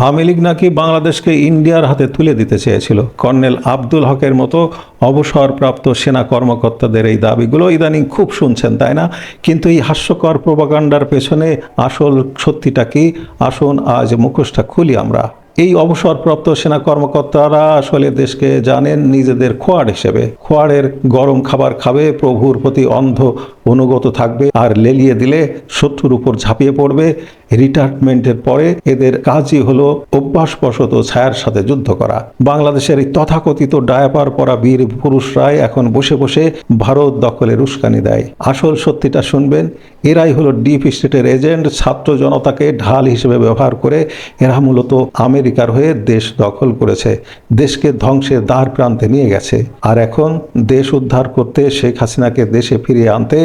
আওয়ামী লীগ নাকি বাংলাদেশকে ইন্ডিয়ার হাতে তুলে দিতে চেয়েছিল। কর্নেল আব্দুল হকের মতো অবসরপ্রাপ্ত সেনা কর্মকর্তাদের এই দাবিগুলো ইদানিং খুব শুনছেন, তাই না? কিন্তু এই হাস্যকর প্রোপাগান্ডার পেছনে আসল সত্যিটা কি? আসুন আজ মুখোশটা খুলি আমরা। এই অবসরপ্রাপ্ত সেনা কর্মকর্তারা আসলে দেশকে জানেন নিজেদের খোয়াড় হিসেবে। খোয়াড়ের গরম খাবার খাবে, প্রভুর প্রতি অন্ধ অনুগত থাকবে, আর লেলিয়ে দিলে শত্রুর উপর ঝাঁপিয়ে পড়বে। রিটায়ারমেন্টের পরে এদের কাজই হলো অভ্যাসবশত ছায়ার সাথে যুদ্ধ করা। বাংলাদেশের এই তথাকথিত ডায়াপার পরা বীর পুরুষরাই এখন বসে বসে ভারত দখলের উস্কানি দেয়। আসল সত্যিটা শুনবেন, এরাই হলো ডিপ স্টেটের এজেন্ট। ছাত্র জনতাকে ঢাল হিসেবে ব্যবহার করে এরা মূলত আমেরিকার হয়ে দেশ দখল করেছে, দেশকে ধ্বংসের দ্বার প্রান্তে নিয়ে গেছে। আর এখন দেশ উদ্ধার করতে, শেখ হাসিনাকে দেশে ফিরিয়ে আনতে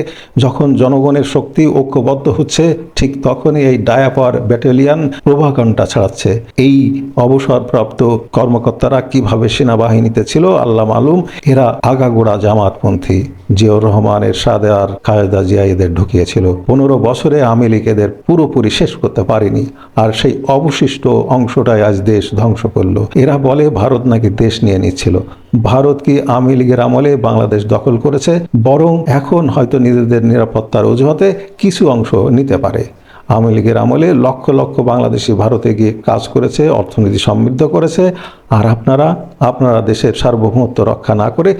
যখন জনগণের শক্তি ঐক্যবদ্ধ হচ্ছে, ঠিক তখনই এই ডায়াপার ব্যাটালিয়ন প্রভাকাণ্ডা ছড়াচ্ছে। এই অবসরপ্রাপ্ত কর্মকর্তারা কিভাবে সেনাবাহিনীতে ছিল আল্লাহ মালুম। এরা আগাগোড়া জামাতপন্থী। জিয়াউর রহমানের সাথে আর খালেদা জিয়া এদের ঢুকিয়েছিল। 15 বছরে আওয়ামী লীগ এদের পুরোপুরি শেষ করতে পারেনি, আর সেই অবশিষ্ট অংশটাই আজ দেশ ধ্বংস করলো। এরা বলে ভারত নাকি দেশ নিয়ে নিচ্ছিল। ভারত কি আওয়ামী লীগের আমলে বাংলাদেশ দখল করেছে? বরং এখন হয়তো নিজেদের নিরাপত্তার অজুহাতে কিছু অংশ নিতে পারে। আওয়ামী লীগের আমলে লক্ষ লক্ষ বাংলাদেশি ভারতে গিয়ে কাজ করেছে, অর্থনীতি সমৃদ্ধ করেছে, আর আপনারা দেশের সার্বভৌমত্ব রক্ষা না করে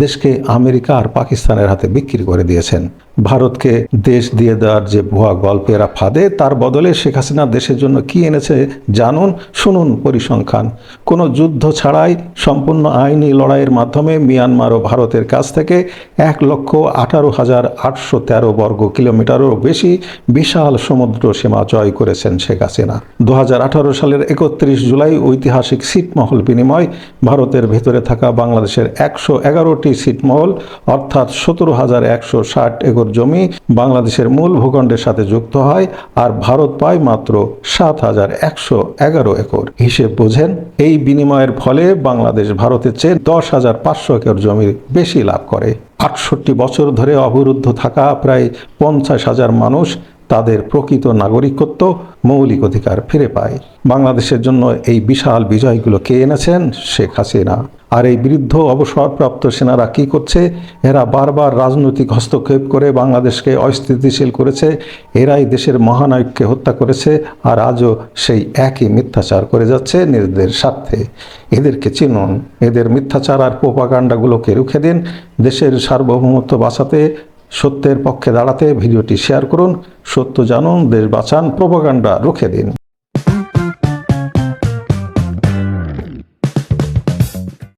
দেশকে আমেরিকা আর পাকিস্তানের হাতে বিক্রি করে দিয়েছেন। ভারতকে দেশ দিয়ে দেওয়ার যে ভুয়া গল্প এরা ফাঁদে, তার বদলে শেখ হাসিনা দেশের জন্য কি এনেছে জানুন, শুনুন পরিসংখ্যান। কোনো যুদ্ধ ছাড়াই সম্পূর্ণ আইনি লড়াইয়ের মাধ্যমে মিয়ানমার ও ভারতের কাছ থেকে 1,18,813 বর্গ কিলোমিটারেরও বেশি বিশাল সমুদ্র সীমা জয় করেছেন শেখ হাসিনা। 2018 সালের 31 জুলাই ঐতিহাসিক ছিটমহল বিনিময় ভারতের ভেতরে থাকা বাংলাদেশের 111টি ছিটমহল, অর্থাৎ 17,160 একর জমি বাংলাদেশের মূল ভূখণ্ডের সাথে যুক্ত হয়, আর ভারত পায় মাত্র 7,111 একর। হিসেব বোঝেন, এই বিনিময়ের ফলে বাংলাদেশ ভারতের চেয়ে 10,500 একর জমির বেশি লাভ করে। 68 বছর ধরে অবরুদ্ধ থাকা প্রায় 50,000 মানুষ তাদের প্রকৃত নাগরিকত্ব, মৌলিক অধিকার ফিরে পায়। বাংলাদেশের জন্য এই বিশাল বিজয়গুলো কে এনেছেন? শেখ হাসিনা। আর এই বৃদ্ধ অবসরপ্রাপ্ত সেনারা কি করছে? এরা বারবার রাজনৈতিক হস্তক্ষেপ করে বাংলাদেশকে অস্থিতিশীল করেছে। এরাই দেশের মহানায়ককে হত্যা করেছে, আর আজও সেই একই মিথ্যাচার করে যাচ্ছে নিজেদের স্বার্থে। এদেরকে চিনুন, এদের মিথ্যাচার আর প্রোপাগান্ডাগুলোকে রুখে দিন। দেশের সার্বভৌমত্ব বাঁচাতে, সত্যের পক্ষে দাঁড়াতে ভিডিওটি শেয়ার করুন। সত্য জানুন, দেশ বাঁচান, প্রোপাগান্ডা রুখে দিন।